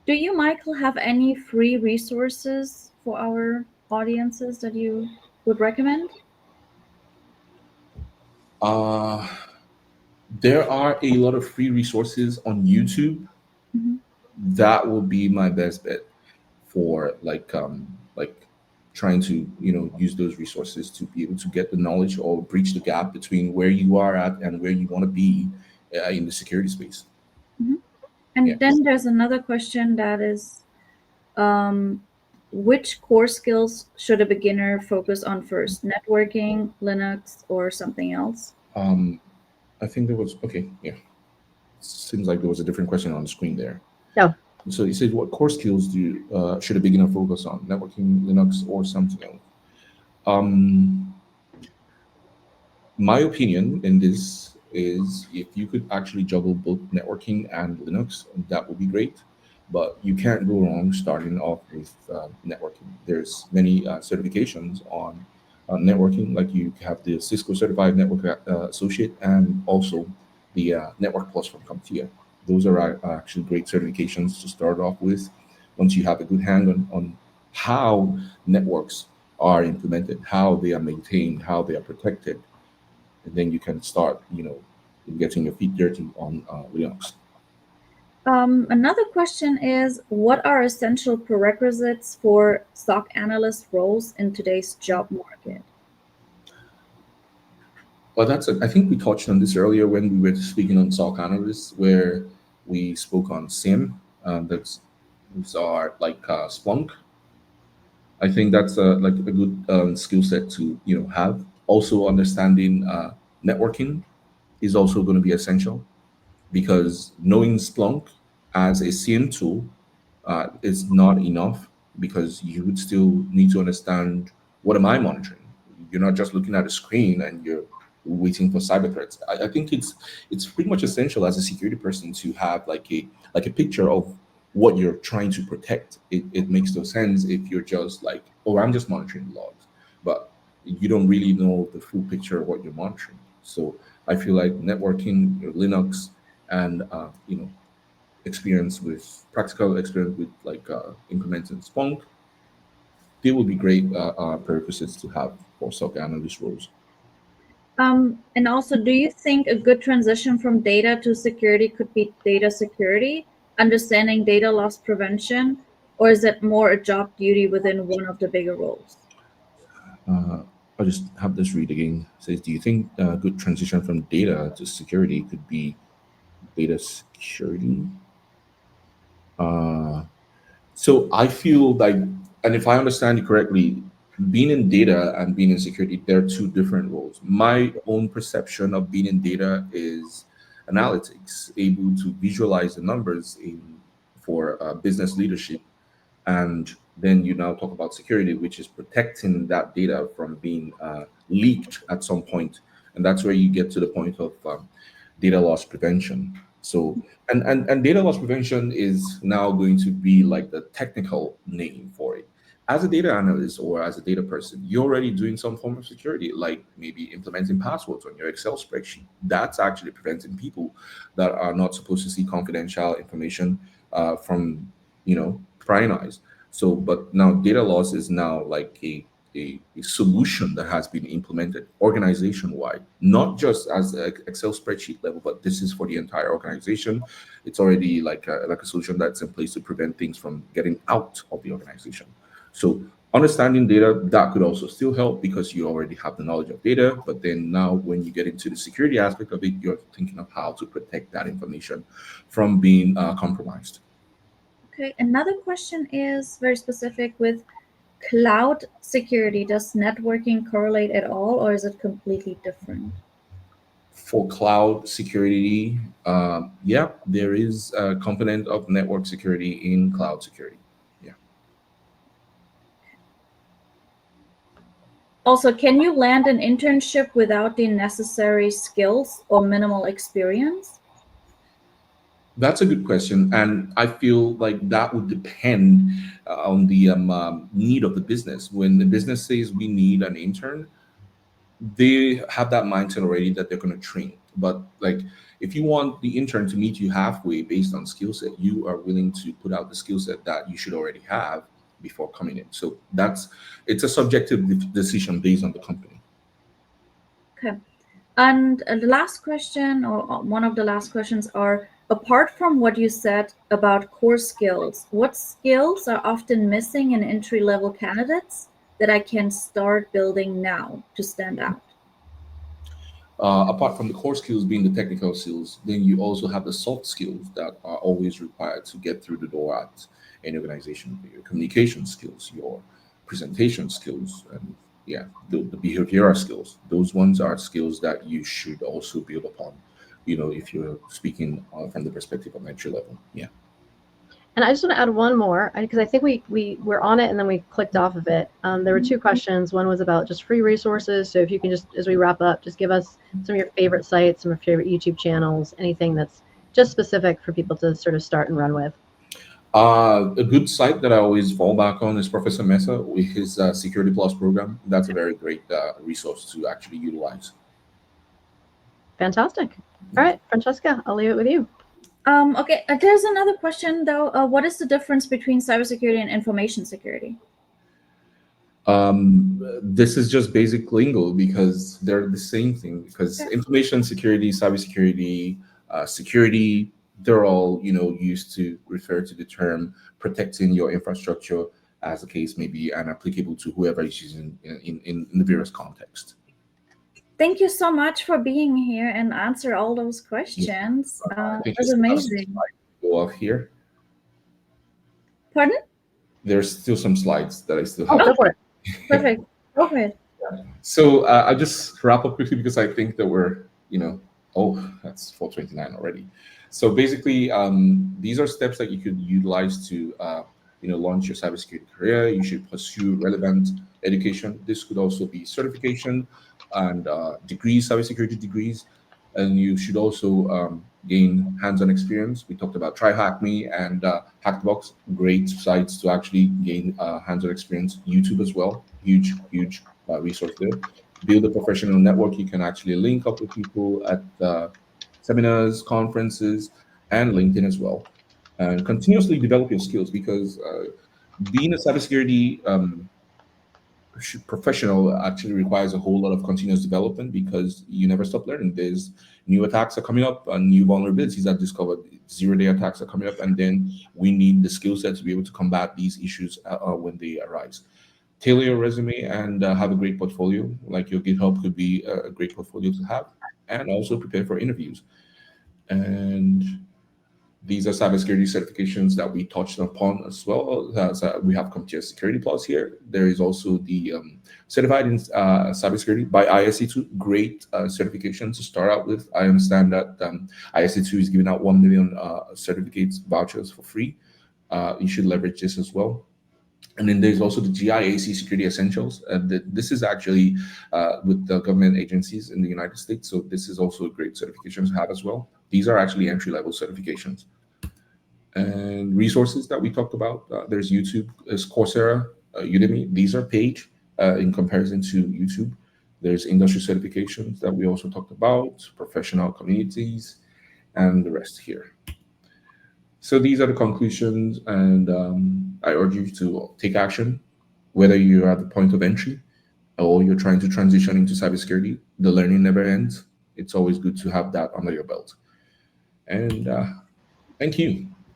Do you, Michael, have any free resources for our audiences that you would recommend? Uh, there are a lot of free resources on YouTube. Mhm. That will be my best bet for like trying to use those resources to be able to get the knowledge or breach the gap between where you are at and where you want to be in the security space. Mhm. Yeah. And then there's another question that is, um, which core skills should a beginner focus on first? Networking, Linux, or something else? Um, I think there was okay. Yeah, seems like there was a different question on the screen there. No. So you said, what core skills should a beginner focus on? Networking, Linux, or something else? Um, my opinion in this is if you could actually juggle both networking and Linux, that would be great. But you can't go wrong starting off with networking. There's many certifications on networking, like you have the Cisco Certified Network Associate and also the Network Plus from CompTIA. Those are actually great certifications to start off with. Once you have a good hang on how networks are implemented, how they are maintained, how they are protected, and then you can start, getting your feet dirty on Linux. Another question is, what are essential prerequisites for stock analyst roles in today's job market? Well, I think we touched on this earlier when we were speaking on SOC analysts, where we spoke on SIM. Those are like Splunk. I think that's like a good skill set to have. Also, understanding networking is also going to be essential because knowing Splunk as a SIEM tool is not enough because you would still need to understand, what am I monitoring? You're not just looking at a screen and you're waiting for cyber threats. I think it's pretty much essential as a security person to have like a picture of what you're trying to protect. It makes no sense if you're just like, oh, I'm just monitoring logs, but you don't really know the full picture of what you're monitoring. So I feel like networking, Linux, and practical experience with like implementing Splunk, they would be great prerequisites to have for SOC analyst roles. And also, do you think a good transition from data to security could be data security, understanding data loss prevention, or is it more a job duty within one of the bigger roles? Uh, I'll just have this read again. It says, do you think a good transition from data to security could be data security? Uh, so I feel like, and if I understand you correctly, being in data and being in security, they're two different roles. My own perception of being in data is analytics, able to visualize the numbers for business leadership, and then you now talk about security, which is protecting that data from being leaked at some point, and that's where you get to the point of data loss prevention. So, and data loss prevention is now going to be like the technical name for it. As a data analyst or as a data person, you're already doing some form of security, like maybe implementing passwords on your Excel spreadsheet. That's actually preventing people that are not supposed to see confidential information from prying eyes. So, but now data loss is now like a solution that has been implemented organization wide, not just as an Excel spreadsheet level, but this is for the entire organization. It's already like a solution that's in place to prevent things from getting out of the organization. So understanding data, that could also still help because you already have the knowledge of data. But then now when you get into the security aspect of it, you're thinking of how to protect that information from being compromised. Okay, another question is very specific with cloud security. Does networking correlate at all, or is it completely different? For cloud security, yeah, there is a component of network security in cloud security. Yeah. Also, can you land an internship without the necessary skills or minimal experience? That's a good question, and I feel like that would depend on the need of the business. When the business says we need an intern, they have that mindset already that they're going to train. But like If you want the intern to meet you halfway based on skill set, you are willing to put out the skill set that you should already have before coming in. So it's a subjective decision based on the company. Okay. And the last question, or one of the last questions, are apart from what you said about core skills, what skills are often missing in entry level candidates that I can start building now to stand out? Apart from the core skills being the technical skills, then you also have the soft skills that are always required to get through the door at any organization. Your communication skills, your presentation skills, and yeah, the behavioral skills. Those ones are skills that you should also build upon. If you're speaking from the perspective of entry level, yeah. And I just want to add one more, because I think we were on it and then we clicked off of it. There were two questions. One was about just free resources. So if you can just, as we wrap up, just give us some of your favorite sites, some of your favorite YouTube channels, anything that's just specific for people to sort of start and run with. A good site that I always fall back on is Professor Mesa with his Security Plus program. That's a very great resource to actually utilize. Fantastic. All right, Francesca, I'll leave it with you. Okay, there's another question though. What is the difference between cybersecurity and information security? This is just basic lingo because they're the same thing. Because information security, cybersecurity, security, they're all used to refer to the term protecting your infrastructure, as the case may be, and applicable to whoever is using in the various contexts. Thank you so much for being here and answer all those questions. It was amazing. Go off here. Pardon? There's still some slides that I still have. Oh, go for it. Perfect. Go for it. So I'll just wrap up quickly because I think that we're, that's 4:29 already. So basically, these are steps that you could utilize to, launch your cybersecurity career. You should pursue relevant education. This could also be certification and degrees, cybersecurity degrees. And you should also gain hands-on experience. We talked about TryHackMe and Hackbox, great sites to actually gain hands-on experience. YouTube as well, huge resource there. Build a professional network. You can actually link up with people at seminars, conferences, and LinkedIn as well. And continuously develop your skills because being a cybersecurity professional actually requires a whole lot of continuous development because you never stop learning. There's new attacks are coming up and new vulnerabilities are discovered. Zero-day attacks are coming up, and then we need the skill set to be able to combat these issues when they arise. Tailor your resume and have a great portfolio. Like your GitHub could be a great portfolio to have, and also prepare for interviews. And these are cybersecurity certifications that we touched upon as well. We have Computer Security Plus here. There is also the Certified in Cybersecurity by ISC2. Great certification to start out with. I understand that ISC2 is giving out 1 million certificates vouchers for free. You should leverage this as well. And then there's also the GIAC Security Essentials. This is actually with the government agencies in the United States. So this is also a great certification to have as well. These are actually entry-level certifications. And resources that we talked about, there's YouTube, there's Coursera, Udemy. These are paid in comparison to YouTube. There's industry certifications that we also talked about, professional communities, and the rest here. So these are the conclusions, and I urge you to take action, whether you're at the point of entry or you're trying to transition into cybersecurity. The learning never ends. It's always good to have that under your belt. And thank you.